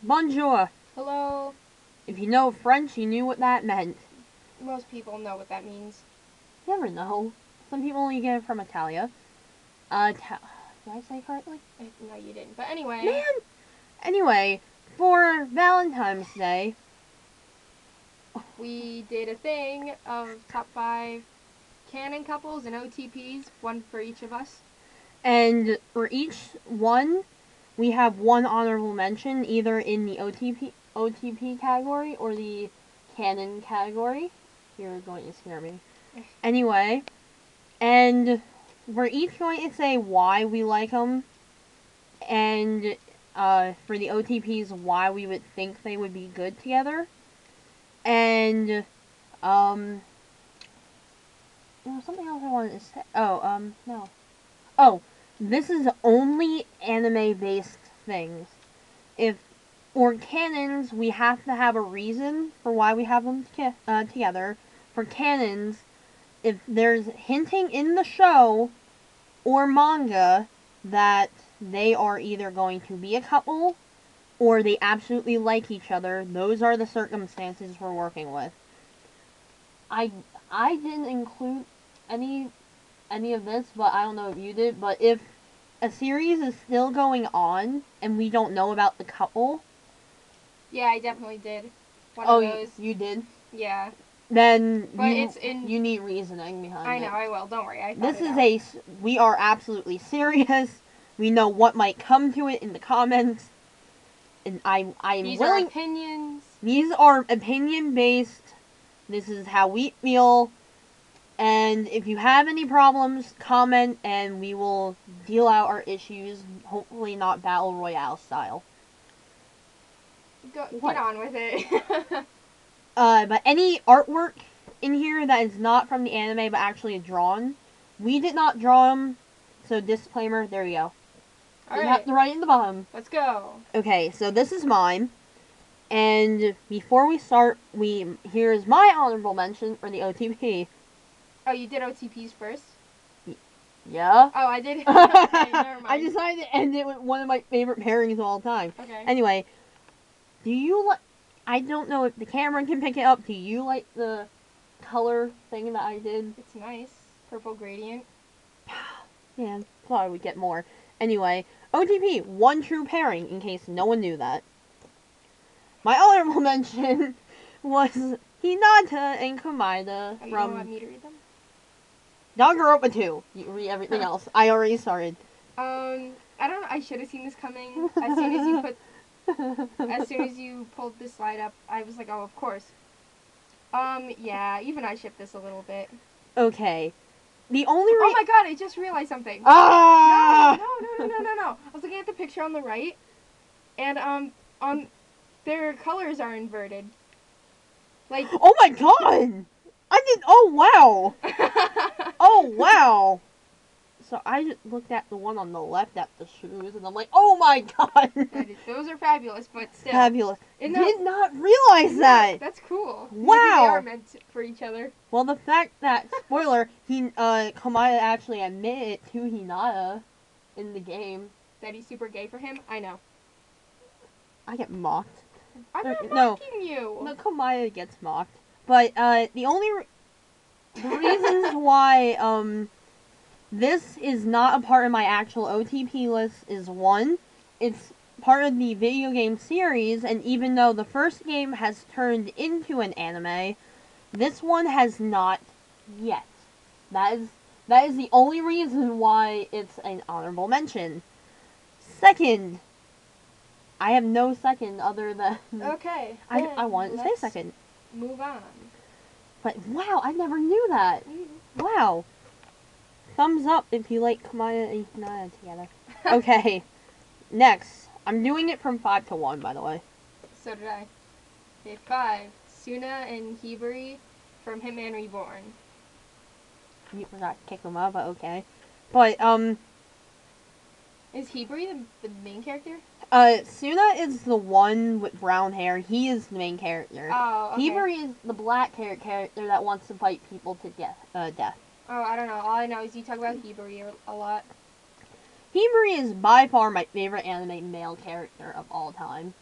Bonjour. Hello. If you know French, you knew what that meant. Most people know what that means. You never know. Some people only get it from Italia. Did I say it correctly? No, you didn't. But anyway. Man! Anyway, for Valentine's Day, we did a thing of top 5 canon couples and OTPs, one for each of us. And for each one, we have one honorable mention, either in the OTP category or the canon category. You're going to scare me. Anyway, and we're each going to say why we like them, and for the OTPs, why we would think they would be good together. And there was something else I wanted to say. No. Oh, this is only anime-based things. If for canons, we have to have a reason for why we have them together. For canons, if there's hinting in the show or manga that they are either going to be a couple or they absolutely like each other, those are the circumstances we're working with. I didn't include any of this, but I don't know if you did, but if a series is still going on and we don't know about the couple. Yeah, I definitely did. One of those. You did? Yeah. Then but you need reasoning behind it. I know, I will. Don't worry. we are absolutely serious. We know what might come to it in the comments. And I'm These willing. Are opinions. These are opinion based. This is how we feel. And if you have any problems, comment and we will deal out our issues. Hopefully not Battle Royale style. Get on with it. But any artwork in here that is not from the anime but actually drawn, we did not draw them. So disclaimer, there you go. You have to write it in the bottom. Let's go. Okay, so this is mine. And before we start, here's my honorable mention for the OTP. Oh, you did OTPs first? Yeah. Oh, I did. Okay, never mind. I decided to end it with one of my favorite pairings of all time. Okay. Anyway, do you like... I don't know if the camera can pick it up. Do you like the color thing that I did? It's nice. Purple gradient. Man, thought I would get more. Anyway, OTP, one true pairing, in case no one knew that. My honorable mention was Hinata and Komaeda from... You don't want me to read them? Danganronpa 2. You read everything else. I already started. I don't know. I should have seen this coming. As soon as you pulled this slide up, I was like, oh, of course. Yeah, even I shipped this a little bit. Okay. The only Oh my god, I just realized something. Ah! No. I was looking at the picture on the right, and, on their colors are inverted. Like... Oh my god! Oh wow! Oh wow! So I just looked at the one on the left at the shoes, and I'm like, oh my god! Those are fabulous, but still. Fabulous. Did not realize that! That's cool. Wow! Maybe they are meant for each other. Well, the fact that, spoiler, Komaeda actually admitted to Hinata in the game. That he's super gay for him? I know. I get mocked. I'm not mocking you! No, Komaeda gets mocked. But, the reasons why, this is not a part of my actual OTP list is one, it's part of the video game series, and even though the first game has turned into an anime, this one has not yet. That is the only reason why it's an honorable mention. Second, I have no second other than... Okay. I wanted to say second. Move on. But wow, I never knew that. Wow. Thumbs up if you like Komaeda and Hinata together. Okay. Next. I'm doing it from 5 to 1, by the way. So did I. Okay, 5. Suna and Hibari from Hitman Reborn. You forgot to kick them up, but okay. But, Is Hibari the main character? Suna is the one with brown hair. He is the main character. Oh, okay. Hibari is the black character that wants to fight people to death. Oh, I don't know. All I know is you talk about Hibari a lot. Hibari is by far my favorite anime male character of all time.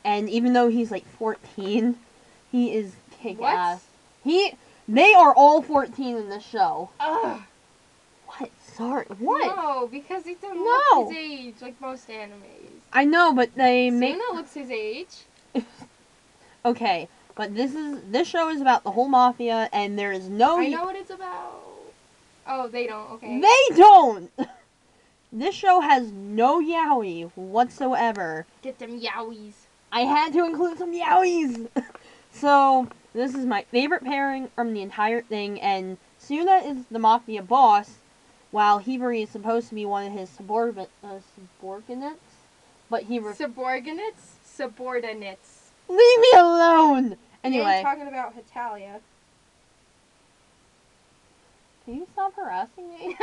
And even though he's like 14, he is kick-ass. What? They are all 14 in this show. Ugh. What? Sorry. What? No, because it doesn't No. look his age like most animes. I know, but they make... Suna looks his age. Okay, but this show is about the whole mafia, and there is no... I know what it's about. Oh, they don't. Okay. They don't! This show has no yaoi whatsoever. Get them yowies. I had to include some yaois! So, this is my favorite pairing from the entire thing, and Suna is the mafia boss, while Hibari is supposed to be one of his subordinates, but he... Subordinates? Subordinates. Leave me alone! Anyway. You're talking about Hitalia. Can you stop harassing me?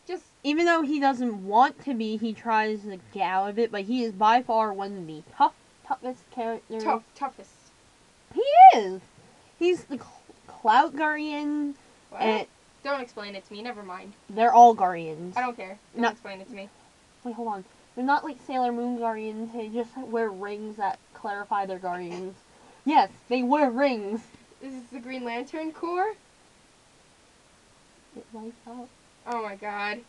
Just... Even though he doesn't want to be, he tries to get out of it, but he is by far one of the toughest characters. Toughest. He is! He's the Clout Guardian. What? And don't explain it to me, never mind. they're all Guardians. I don't care. Don't explain it to me. Wait, hold on. They're not like Sailor Moon Guardians, they just wear rings that clarify their Guardians. Yes, they wear rings. Is this the Green Lantern Corps? It lights up. Oh my god.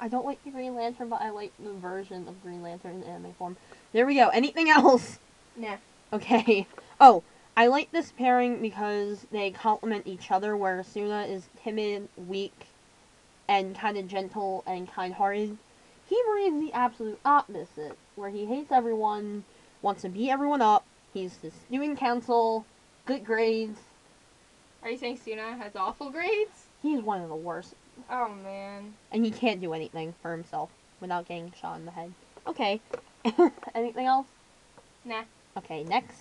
I don't like the Green Lantern, but I like the version of Green Lantern in anime form. There we go. Anything else? Nah. Okay. Oh, I like this pairing because they complement each other, where Suna is timid, weak, and kind of gentle and kind-hearted. Hibari is the absolute opposite, where he hates everyone, wants to beat everyone up, he's the student council, good grades. Are you saying Suna has awful grades? He's one of the worst. Oh man. And he can't do anything for himself without getting shot in the head. Okay. Anything else? Nah. Okay, next.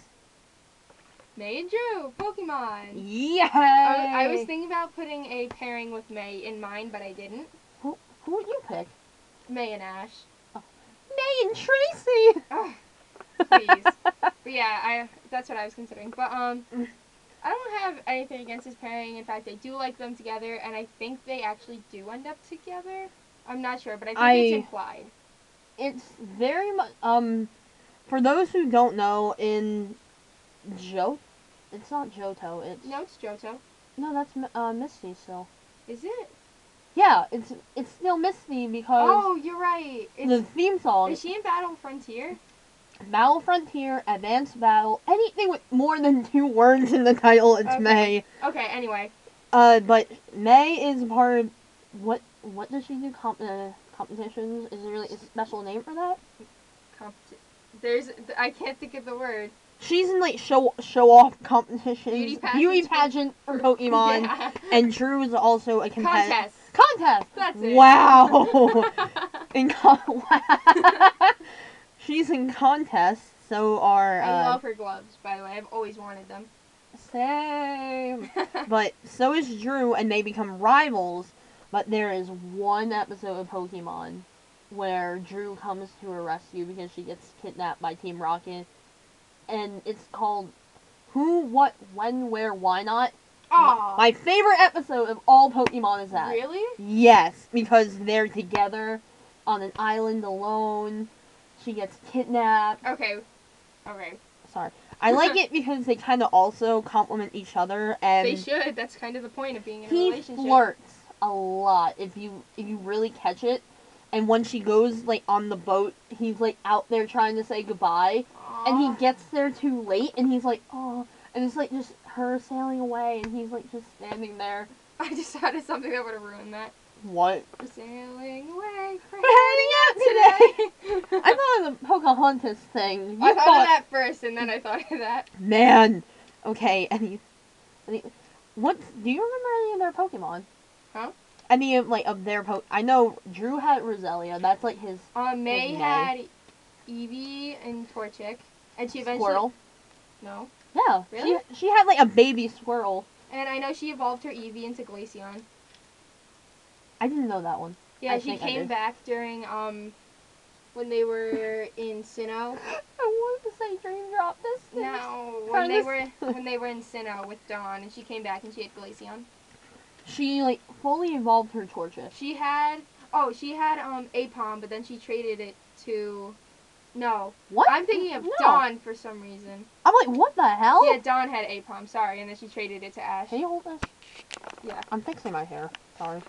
May and Drew, Pokemon. Yay! I was thinking about putting a pairing with May in mine, but I didn't. Who would you pick? May and Ash. Oh. May and Tracy! Oh, please. But yeah, that's what I was considering. But I don't have anything against this pairing. In fact, I do like them together, and I think they actually do end up together. I'm not sure, but I think it's implied. It's very much, for those who don't know, in it's not Johto, it's... No, it's Johto. No, that's, Misty still. Is it? Yeah, it's still Misty because... Oh, you're right. The theme song... Is she in Battle Frontier? Battle Frontier, Advanced Battle, anything with more than 2 words in the title, it's okay. May. Okay, anyway. But May is part of... What does she do? Competitions? Is there really a special name for that? I can't think of the word. She's in, like, show-off competitions. Beauty pageant for Pokemon. Yeah. And Drew is also a competitor. Contest! That's it. Wow! She's in contests, so are... I love her gloves, by the way. I've always wanted them. Same. But so is Drew, and they become rivals. But there is one episode of Pokemon where Drew comes to her rescue because she gets kidnapped by Team Rocket. And it's called Who, What, When, Where, Why Not. Aww. My favorite episode of all Pokemon is that. Really? Yes, because they're together on an island alone. She gets kidnapped. Okay. Sorry. I like it because they kind of also complement each other. And they should. That's kind of the point of being in a relationship. He flirts a lot if you really catch it. And when she goes, like, on the boat, he's, like, out there trying to say goodbye. Aww. And he gets there too late, and he's like, oh. And it's, like, just her sailing away, and he's, like, just standing there. I just thought of something that would have ruined that. What? We're sailing away. We're heading out today. I thought of the Pocahontas thing. I thought of that first, and then I thought of that. Man. Okay, what, do you remember any of their Pokemon? Huh? Any of, like, of their I know Drew had Roselia. That's, like, his... May had Eevee and Torchic. And she eventually... Squirtle. No. Yeah. Really? She had, like, a baby squirrel. And I know she evolved her Eevee into Glaceon. I didn't know that one. Yeah, she came back during, when they were in Sinnoh. I wanted to say Dream Drop this thing. No, when they were in Sinnoh with Dawn, and she came back and she had Glaceon. She, like, fully evolved her Torchic. She had Apom, but then she traded it to No. What? I'm thinking of No. Dawn for some reason. I'm like, what the hell? Yeah, Dawn had Apom, sorry, and then she traded it to Ash. Can you hold this? Yeah. I'm fixing my hair. Sorry.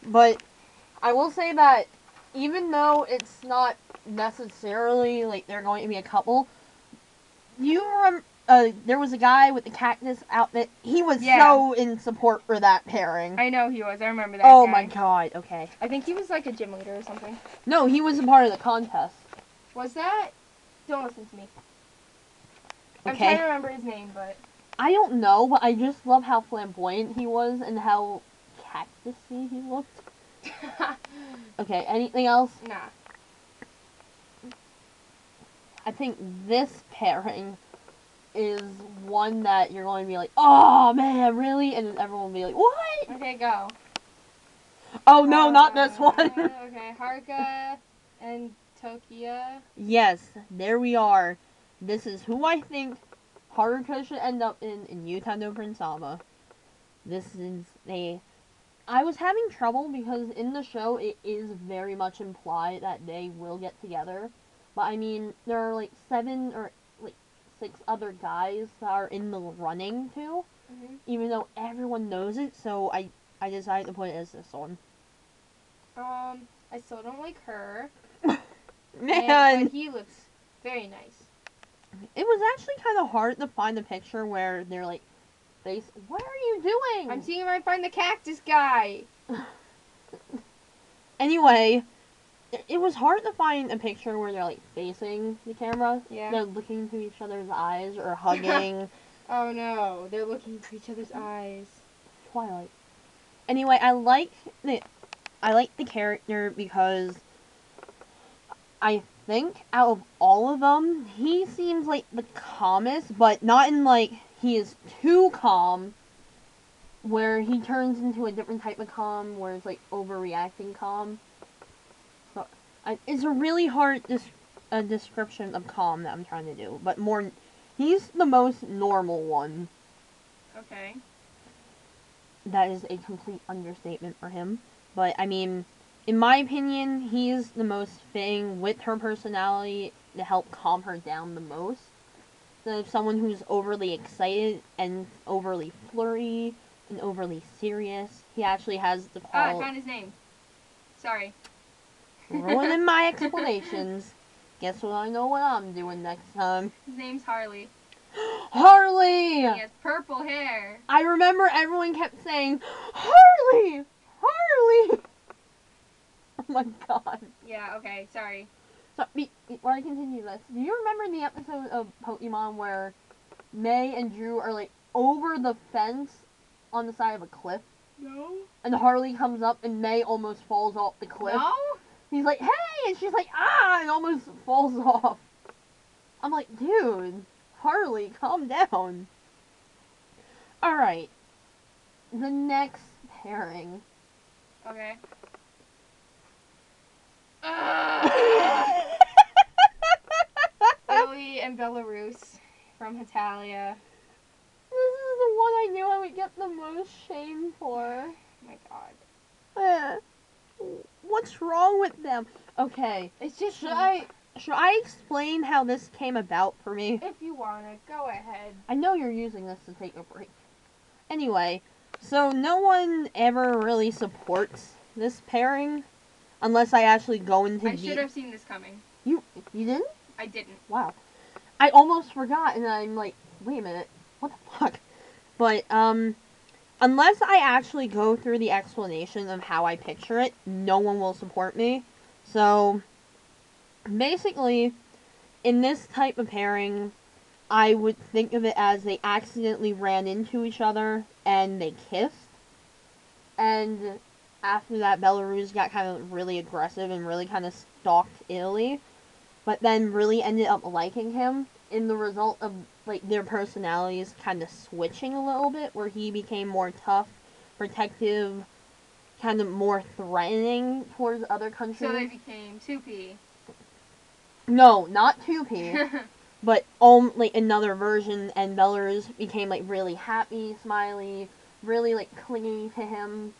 But I will say that even though it's not necessarily like they're going to be a couple, you remember there was a guy with the cactus outfit. He was so in support for that pairing. I know he was. I remember that Oh guy. my god, okay. I think he was like a gym leader or something. No, he was a part of the contest. Was that? Don't listen to me. Okay. I'm trying to remember his name, but... I don't know, but I just love how flamboyant he was and how cactusy he looked. Okay, anything else? Nah. I think this pairing is one that you're going to be like, oh man, really? And then everyone will be like, what? Okay, go. Oh no, not this one. Okay, Haruka and Tokyo. Yes, there we are. This is who I think Haruka should end up in Yuta no Prince Sama. This is I was having trouble because in the show it is very much implied that they will get together. But I mean, there are like 7 or like 6 other guys that are in the running too. Mm-hmm. Even though everyone knows it, so I decided to put it as this one. I still don't like her. Man! But he looks very nice. It was actually kind of hard to find a picture where they're like, what are you doing? I'm seeing if I find the cactus guy. Anyway, it was hard to find a picture where they're like facing the camera. Yeah. They're looking into each other's eyes or hugging. Oh no, they're looking into each other's eyes. Twilight. Anyway, I like the character because I think out of all of them, he seems like the calmest, but not in like he is too calm, where he turns into a different type of calm, where it's like overreacting calm. So it's a really hard description of calm that I'm trying to do, but he's the most normal one. Okay. That is a complete understatement for him, but I mean, in my opinion, he's the most fitting with her personality to help calm her down the most. So someone who's overly excited and overly flirty and overly serious. He actually has the quality. I found his name. Sorry. Ruining my explanations. Guess what? I know what I'm doing next time. His name's Harley. Harley! He has purple hair. I remember everyone kept saying, Harley! Harley! Oh my god. Yeah, okay, sorry. So, before I continue this, do you remember the episode of Pokemon where May and Drew are like over the fence on the side of a cliff? No. And Harley comes up and May almost falls off the cliff. No? He's like, hey! And she's like, ah! And almost falls off. I'm like, dude, Harley, calm down. Alright. The next pairing. Okay. Italy and Belarus from Italia. This is the one I knew I would get the most shame for. Oh my god. What's wrong with them? Okay. It's just... Should I explain how this came about for me? If you wanna, go ahead. I know you're using this to take a break. Anyway, so no one ever really supports this pairing unless I actually go into I should have seen this coming. You didn't? I didn't. Wow. I almost forgot and I'm like, wait a minute. What the fuck? But unless I actually go through the explanation of how I picture it, no one will support me. So basically, in this type of pairing, I would think of it as they accidentally ran into each other and they kissed. And after that, Belarus got kind of really aggressive and really kind of stalked Italy. But then really ended up liking him in the result of like their personalities kind of switching a little bit, where he became more tough, protective, kind of more threatening towards other countries. So they became 2P. No, not 2P, but like another version, and Belarus became like really happy, smiley, really like clingy to him,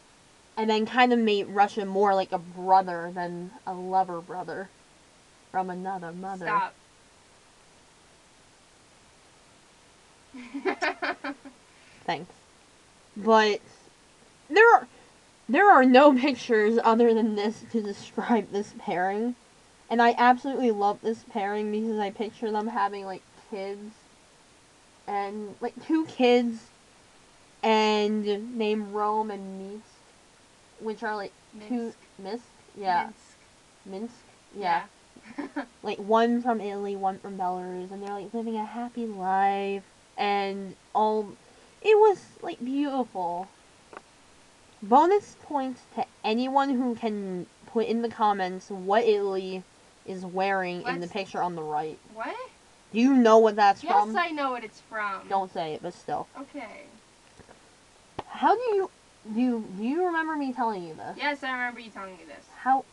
and then kind of made Russia more like a brother than a lover brother. from another mother. Stop. Thanks. But there are no pictures other than this to describe this pairing. And I absolutely love this pairing because I picture them having, like, kids. And, like, 2 kids. And named Rome and Minsk. Which are, like, Minsk. Minsk? Yeah. Minsk? Yeah. Like, one from Italy, one from Belarus. And they're, like, living a happy life. And it was, like, beautiful. Bonus points to anyone who can put in the comments what Italy is wearing in the picture on the right. What? Do you know what that's from? Yes, I know what it's from. Don't say it, but still. Okay. How do you remember me telling you this? Yes, I remember you telling me this. How?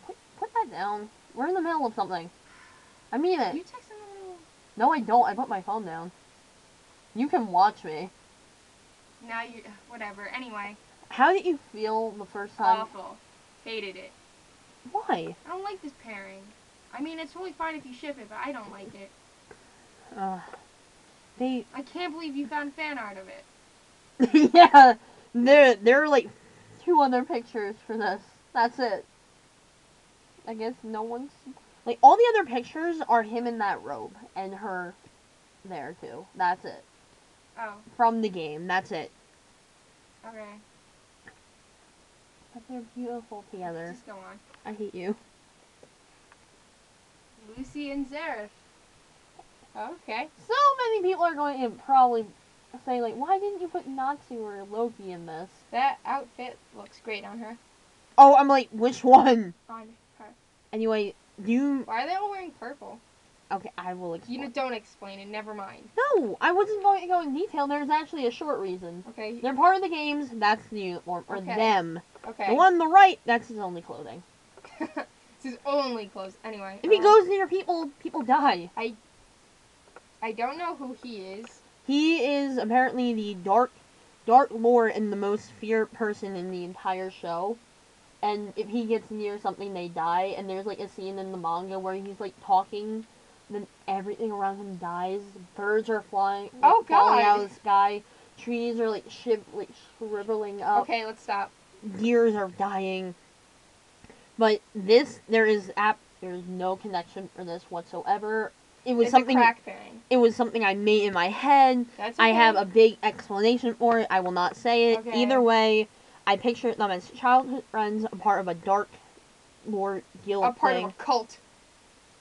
Put that down. We're in the middle of something. I mean it. You text in the middle. No, I don't. I put my phone down. You can watch me. Now you, whatever. Anyway. How did you feel the first time? Awful. Hated it. Why? I don't like this pairing. I mean, it's totally fine if you ship it, but I don't like it. I can't believe you found fan art of it. Yeah, there are like 2 other pictures for this. That's it. I guess no one's like all the other pictures are him in that robe and her there too. That's it. Oh. From the game. That's it. Okay. But they're beautiful together. Just go on. I hate you. Lucy and Zareth. Okay. So many people are going to probably say, like, why didn't you put Natsu or Loki in this? That outfit looks great on her. Oh, I'm like, which one? On her. Anyway, Why are they all wearing purple? Okay, I will explain. You don't explain it, never mind. No, I wasn't going to go in detail. There's actually a short reason. Okay. They're part of the games, that's the uniform, or them. Okay. The one on the right, that's his only clothing. It's his only clothes. Anyway. If he goes near people, people die. I don't know who he is. He is apparently the Dark Lord and the most feared person in the entire show. And if he gets near something, they die. And there's like a scene in the manga where he's like talking, then everything around him dies. Birds are falling falling out of the sky. Trees are like shriveling up. Okay, let's stop. Deers are dying. But there's no connection for this whatsoever. It's something. A crack pairing. It was something I made in my head. That's okay. I have a big explanation for it. I will not say it. Okay. Either way, I picture them as childhood friends, a part of a Dark Lord guild A part thing. of a cult.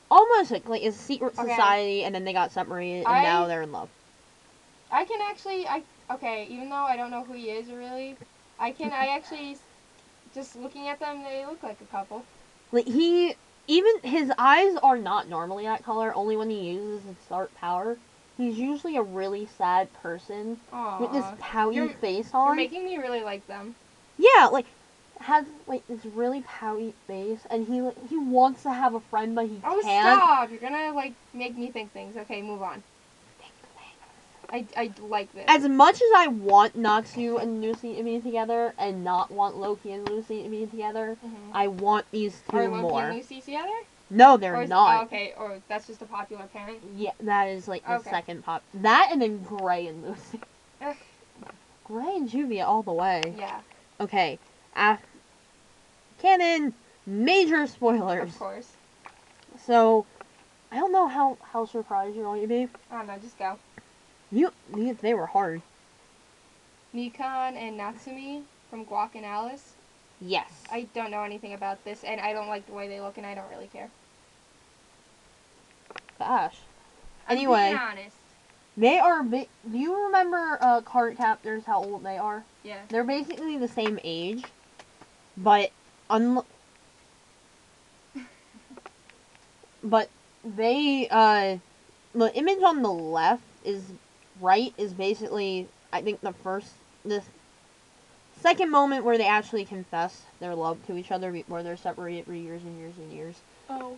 Almost like a secret society, and then they got separated, and now they're in love. I can actually, even though I don't know who he is really, I actually, just looking at them, they look like a couple. Like, even his eyes are not normally that color, only when he uses his dark power. He's usually a really sad person. Aww. With this pouty face on. You're making me really like them. Yeah, like, has, like, this really pouty face, and he wants to have a friend, but he can't. Stop! You're gonna, like, make me think things. Okay, move on. I like this. As much as I want Natsu and Lucy to be together, and not want Loki and Lucy to be together, I want these two Are more. Loki and Lucy together? No, they're not. Okay, or that's just a popular pairing? Yeah, that is, like, the second pop. That, and then Gray and Lucy. Gray and Juvia all the way. Yeah. Okay. Canon, major spoilers. Of course. So, I don't know how surprised you're going to be. I don't know, just go. They were hard. Nikon and Natsumi from Guac and Alice. Yes. I don't know anything about this, and I don't like the way they look, and I don't really care. Gosh. I'm Anyway. being honest. They are do you remember card captors, how old they are? Yeah. They're basically the same age, but but they the image on the left is basically, I think, the second moment where they actually confess their love to each other before they're separated for years and years and years. Oh.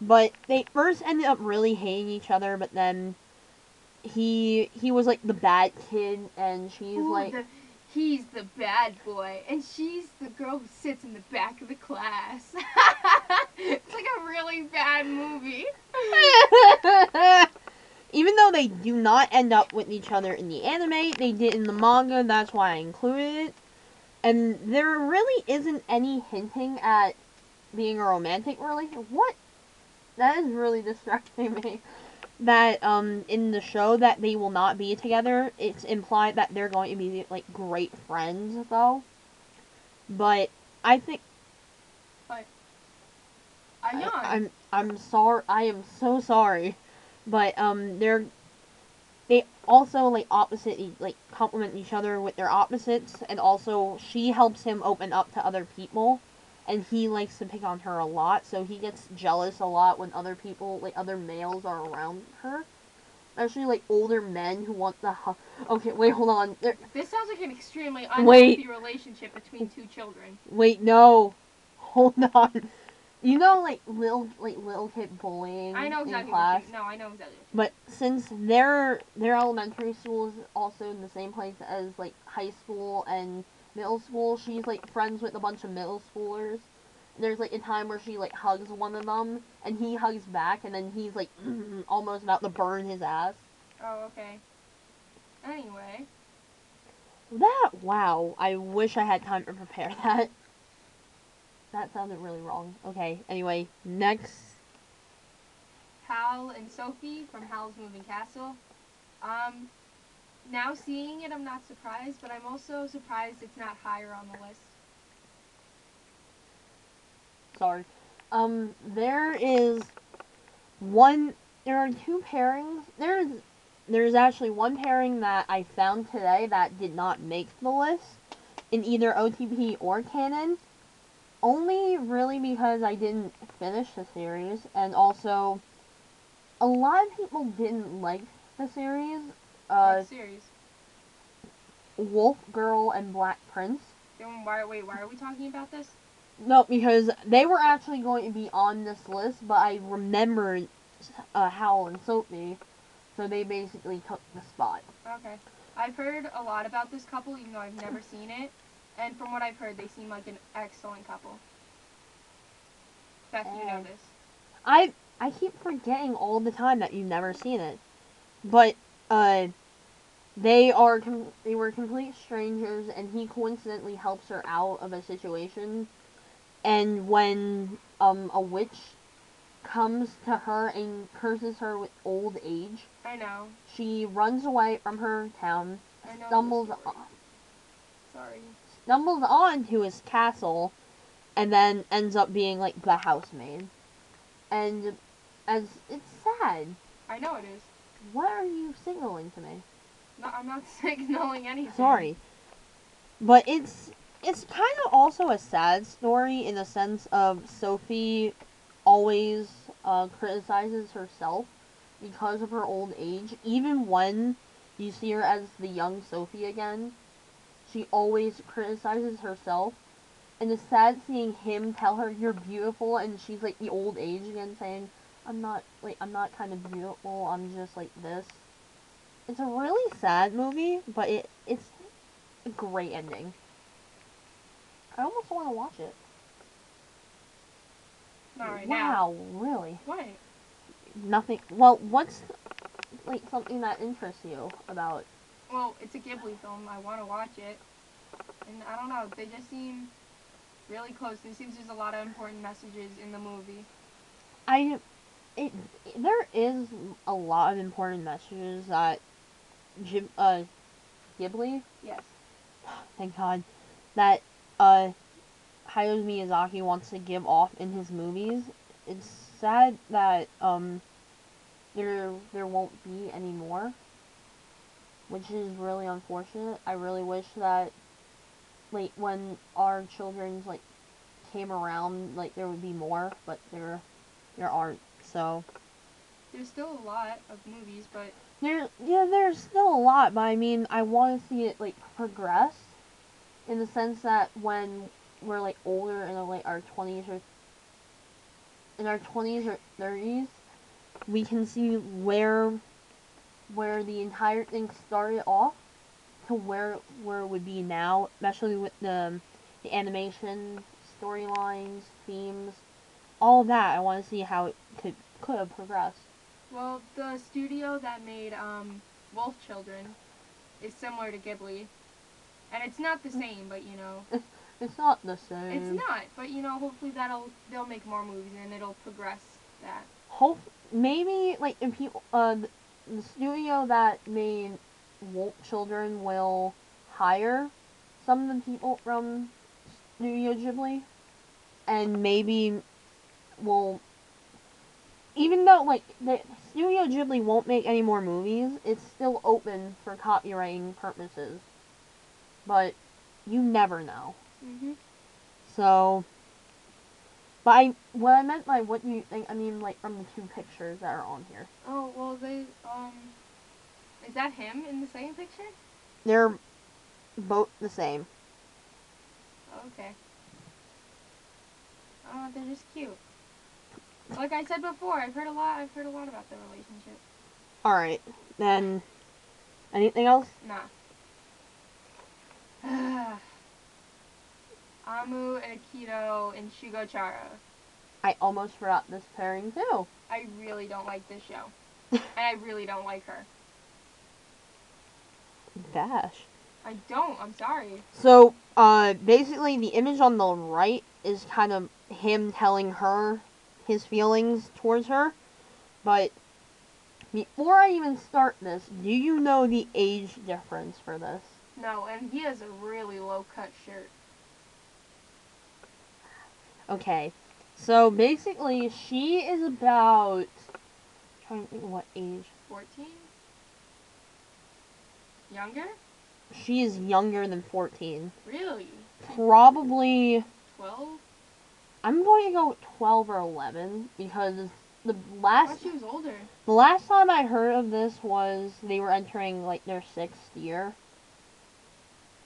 But they first ended up really hating each other, but then he was like the bad kid, and she's he's the bad boy, and she's the girl who sits in the back of the class. not end up with each other in the anime. They did in the manga. That's why I included it. And there really isn't any hinting at being a romantic relationship. What? That is really distracting me. That in the show that they will not be together. It's implied that they're going to be like great friends though. But I think I'm sorry. I am so sorry. But they also like like complement each other with their opposites, and also she helps him open up to other people, and he likes to pick on her a lot, so he gets jealous a lot when other people, like other males, are around her. Especially like older men who want the. Okay, wait, hold on. This sounds like an extremely unhealthy relationship between two children. Wait, no, hold on. You know, like little kid bullying. I know exactly in class. I know exactly. But since their elementary school is also in the same place as like high school and middle school, she's like friends with a bunch of middle schoolers. There's like a time where she like hugs one of them, and he hugs back, and then he's like almost about to burn his ass. Oh, okay. Anyway. Wow. I wish I had time to prepare that. That sounded really wrong. Okay, anyway, next. Howl and Sophie from Howl's Moving Castle. Now seeing it, I'm not surprised, but I'm also surprised it's not higher on the list. Sorry. There is one. There are two pairings. There's actually one pairing that I found today that did not make the list in either OTP or canon. Only really because I didn't finish the series, and also a lot of people didn't like the series. What series? Wolf Girl and Black Prince. Then why are we talking about this? No, because they were actually going to be on this list, but I remembered Howl and Sophie, so they basically took the spot. Okay. I've heard a lot about this couple, even though I've never seen it. And from what I've heard, they seem like an excellent couple. Beth, you know this. I keep forgetting all the time that you've never seen it. But, they were complete strangers, and he coincidentally helps her out of a situation. And when, a witch comes to her and curses her with old age. I know. She runs away from her town, I know stumbles onto his castle, and then ends up being like the housemaid. And as it's sad. I know it is. What are you signaling to me? No, I'm not signaling anything. Sorry. But it's kind of also a sad story in the sense of Sophie always criticizes herself because of her old age. Even when you see her as the young Sophie again, she always criticizes herself. And it's sad seeing him tell her you're beautiful, and she's like the old age again, saying, I'm not kind of beautiful, I'm just like this. It's a really sad movie, but it's a great ending. I almost want to watch it. Not right now. Wow, Really? What? Nothing. Well, what's like something that interests you about? Well, it's a Ghibli film. I want to watch it, and I don't know. They just seem really close. It seems there's a lot of important messages in the movie. There is a lot of important messages that Ghibli. Yes. Thank God that Hayao Miyazaki wants to give off in his movies. It's sad that there won't be any more, which is really unfortunate. I really wish that like when our children's like came around, like there would be more, but there aren't. So there's still a lot of movies, but there's still a lot, but I mean I want to see it like progress in the sense that when we're like older in like our 20s or 30s, we can see where the entire thing started off to where it would be now, especially with the animation, storylines, themes, all that. I want to see how it could have progressed. Well, the studio that made Wolf Children is similar to Ghibli. And it's not the same, but you know. It's not the same. It's not, but you know, hopefully they'll make more movies and it'll progress that. Maybe like if people the studio that made Wolf Children will hire some of the people from Studio Ghibli, and maybe will, even though like the Studio Ghibli won't make any more movies, it's still open for copywriting purposes. But you never know. Mhm. So, but what I meant by what do you think, I mean like from the two pictures that are on here. Oh, well is that him in the second picture? They're both the same. Okay. Oh, they're just cute. Like I said before, I've heard a lot about their relationship. Alright, then anything else? Nah. Amu and Aikido and Shugo Chara. I almost forgot this pairing too. I really don't like this show. And I really don't like her. Dash. I don't, I'm sorry. So, basically the image on the right is kind of him telling her his feelings towards her. But before I even start this, do you know the age difference for this? No, and he has a really low cut shirt. Okay. So basically she is about, I'm trying to think of what age. 14? Younger? She is younger than 14. Really? Probably 12? I'm going to go 12 or 11 because I thought she was older. the last time I heard of this was they were entering like their 6th year.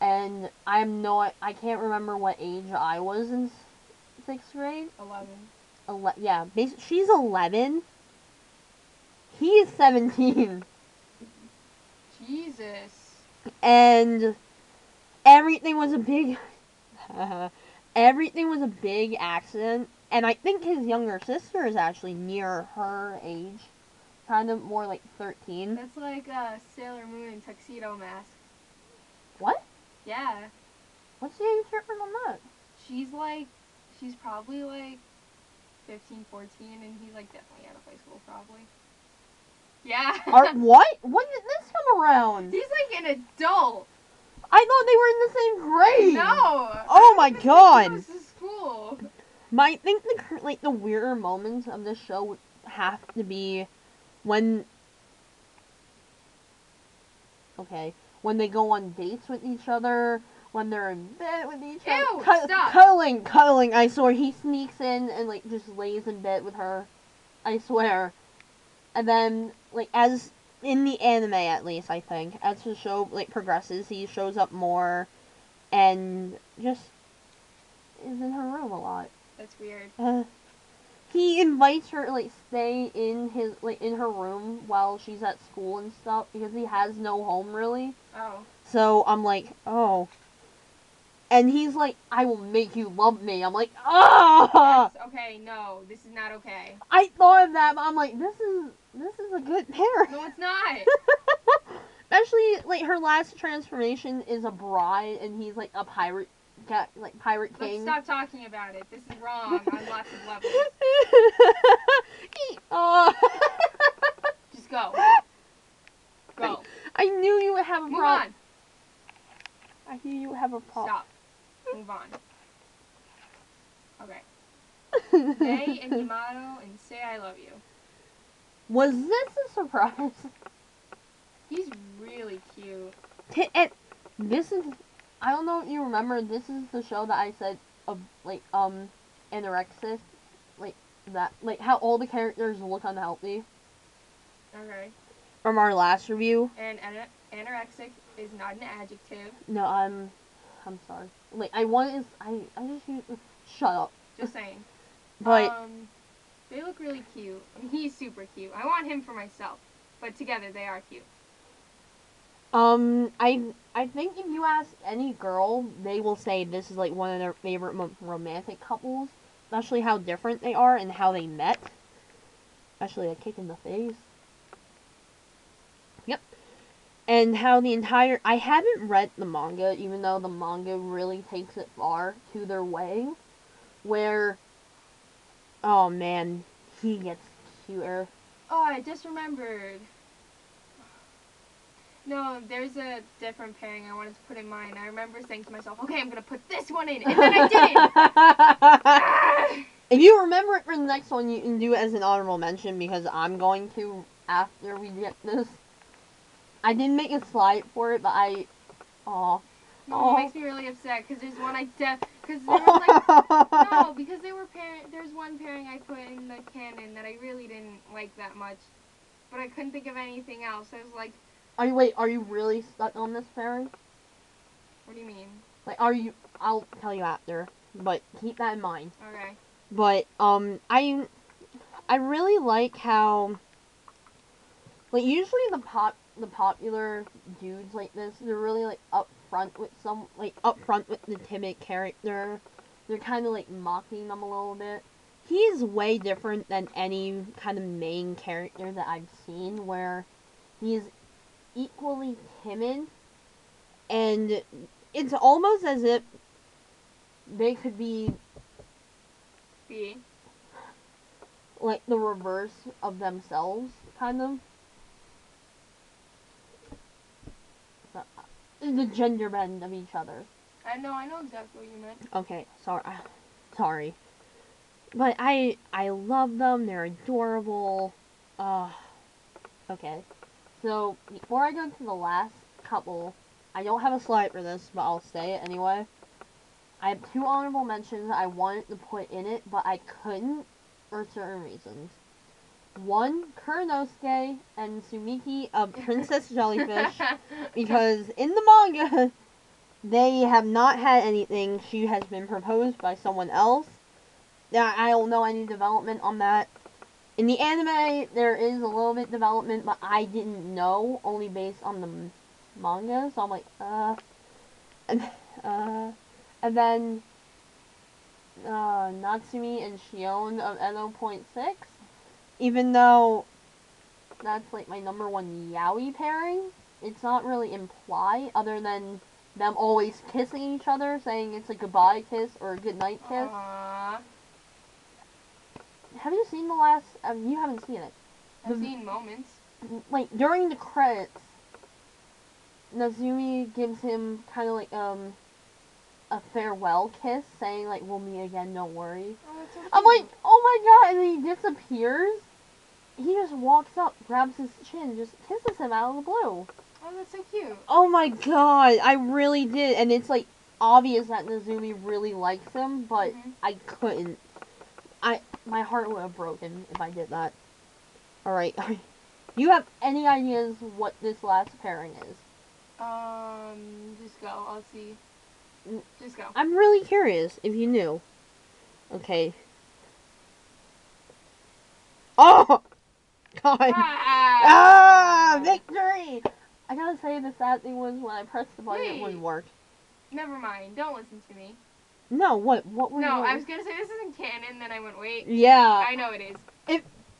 And I can't remember what age I was in 6th grade. 11. Yeah, she's 11. He is 17. Jesus. And everything was a big everything was a big accident, and I think his younger sister is actually near her age, kind of more like 13. That's like Sailor Moon and Tuxedo Mask. What? Yeah. What's the age difference on that? She's probably like 15, 14, and he's like definitely out of high school probably. Yeah. What? When did this come around? He's like an adult. I thought they were in the same grade. No. Oh my god. This is school. I think the weirder moments of this show would have to be when they go on dates with each other, when they're in bed with each other. Ew, stop. Cuddling, I swear. He sneaks in and like just lays in bed with her. I swear. And then like as in the anime at least, I think, as the show like progresses, he shows up more and just is in her room a lot. That's weird. He invites her to like stay in her room while she's at school and stuff because he has no home really. Oh. So I'm like, oh. And he's like, I will make you love me. I'm like, ah. Yes, okay, no, this is not okay. I thought of that, but I'm like, this is a good pair. No, it's not. Especially like her last transformation is a bride, and he's like a pirate king. Let's stop talking about it. This is wrong on lots of levels. Just go. Go. I knew you would have a Move problem. on. I knew you would have a problem. Stop. Move on. Okay. May and Yamato and say I love you. Was this a surprise? He's really cute. And this is, I don't know if you remember, this is the show that I said of Anorexic, how all the characters look unhealthy. Okay. From our last review. And anorexic is not an adjective. No, I'm sorry. I just use, shut up. Just saying. But they look really cute. I mean, he's super cute. I want him for myself. But together they are cute. I think if you ask any girl, they will say this is like one of their favorite romantic couples, especially how different they are and how they met. Especially a kick in the face. Yep. And how the entire... I haven't read the manga, even though the manga really takes it far to their way. Where... Oh, man. He gets cuter. Oh, I just remembered. No, there's a different pairing I wanted to put in mine. I remember saying to myself, okay, I'm going to put this one in. And then I didn't. Ah! If you remember it for the next one, you can do it as an honorable mention, because I'm going to after we get this. I didn't make a slide for it, but I... Aw. No, it makes me really upset, because there's one because there was like... No, because there's one pairing I put in the canon that I really didn't like that much. But I couldn't think of anything else. I was like... Are you really stuck on this pairing? What do you mean? Like, I'll tell you after, but keep that in mind. Okay. But, I really like how, like, usually the popular dudes like this, they're really, like, upfront with the timid character. They're kind of, like, mocking them a little bit. He's way different than any kind of main character that I've seen, where he's equally timid, and it's almost as if they could be like the reverse of themselves, kind of. The gender bend of each other. I know exactly what you meant. Okay, sorry. But I love them, they're adorable. Okay. So, before I go to the last couple, I don't have a slide for this, but I'll say it anyway. I have 2 honorable mentions I wanted to put in it, but I couldn't for certain reasons. 1, Kuranosuke and Sumiki of Princess Jellyfish, because in the manga, they have not had anything. She has been proposed by someone else. I don't know any development on that. In the anime, there is a little bit development, but I didn't know, only based on the manga, so I'm like, and then, Natsumi and Shion of Eno.6, even though that's, like, my number 1 yaoi pairing, it's not really implied, other than them always kissing each other, saying it's a goodbye kiss or a goodnight kiss. Aww. Have you seen the last... you haven't seen it. I've seen moments. Like, during the credits, Nazumi gives him kind of like, a farewell kiss, saying, like, we'll meet again, don't worry. Oh, that's so cute. I'm like, oh my god, and then he disappears. He just walks up, grabs his chin, just kisses him out of the blue. Oh, that's so cute. Oh my god, I really did. And it's, like, obvious that Nazumi really likes him, but I couldn't. My heart would have broken if I did that. Alright. Do you have any ideas what this last pairing is? Just go. I'll see. Just go. I'm really curious if you knew. Okay. Oh! God. Victory! I gotta say, the sad thing was when I pressed the button, it wouldn't work. Never mind. Don't listen to me. No, what were you doing? I was gonna say this isn't canon, then I went, wait. Yeah. I know it is.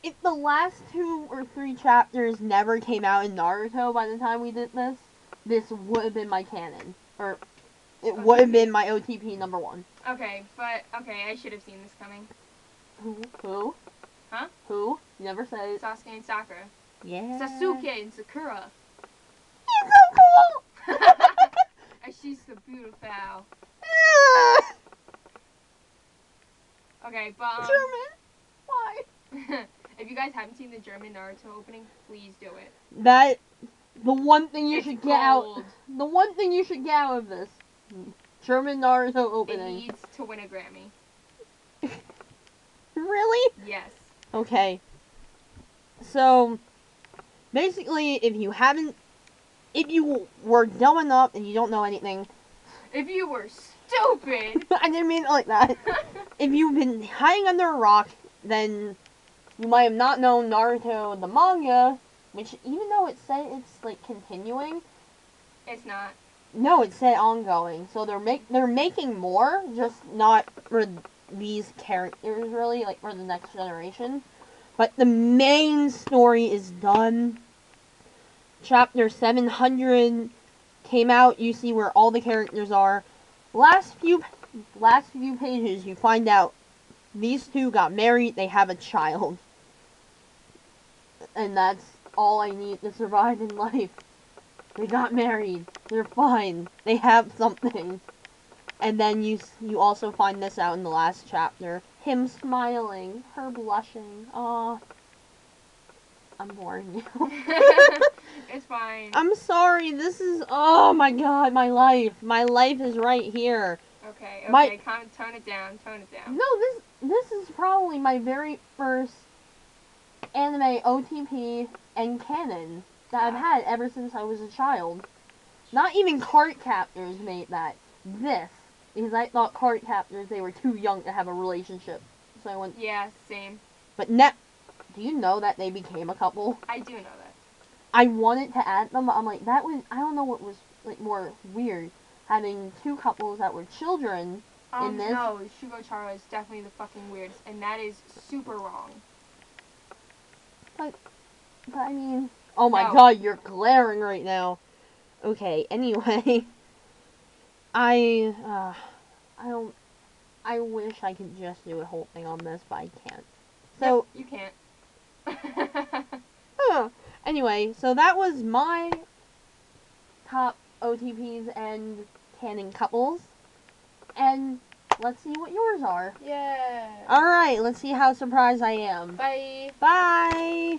If the last 2 or 3 chapters never came out in Naruto by the time we did this, this would have been my canon. Or, it would have been my OTP number 1. Okay, but, I should have seen this coming. Who? Huh? Who? You never said. Sasuke and Sakura. Yeah. Sasuke and Sakura. He's so cool! And she's so beautiful. Okay, but, German? Why? if you guys haven't seen the German Naruto opening, please do it. The one thing you should get out. The one thing you should get out of this German Naruto opening. It needs to win a Grammy. Really? Yes. Okay. So, basically, if you were dumb enough and you don't know anything. If you were stupid. I didn't mean it like that. If you've been hiding under a rock, then you might have not known Naruto the manga, which even though it said it's like continuing, it's not. No, it said ongoing. So they're making more, just not for these characters really, like for the next generation. But the main story is done. chapter 700 came out, you see where all the characters are. Last few pages, you find out these two got married, they have a child. And that's all I need to survive in life. They got married. They're fine. They have something. And then you also find this out in the last chapter. Him smiling, her blushing. Aw. I'm boring you. It's fine. I'm sorry. This is, oh my god, my life. My life is right here. Okay, tone it down. No, this is probably my very first anime OTP and canon that I've had ever since I was a child. Not even card captors made that. This. Because I thought card captors, they were too young to have a relationship. So I went... Yeah, same. But do you know that they became a couple? I do know that. I wanted to add them, but I'm like, that was... I don't know what was like more weird. Having two couples that were children in this. No, Shugo Chara is definitely the fucking weirdest, and that is super wrong. But I mean... Oh my god, you're glaring right now. Okay, anyway. I wish I could just do a whole thing on this, but I can't. So... Yep, you can't. Anyway, so that was my top OTPs and canon couples. And let's see what yours are. Yeah. Alright, let's see how surprised I am. Bye. Bye!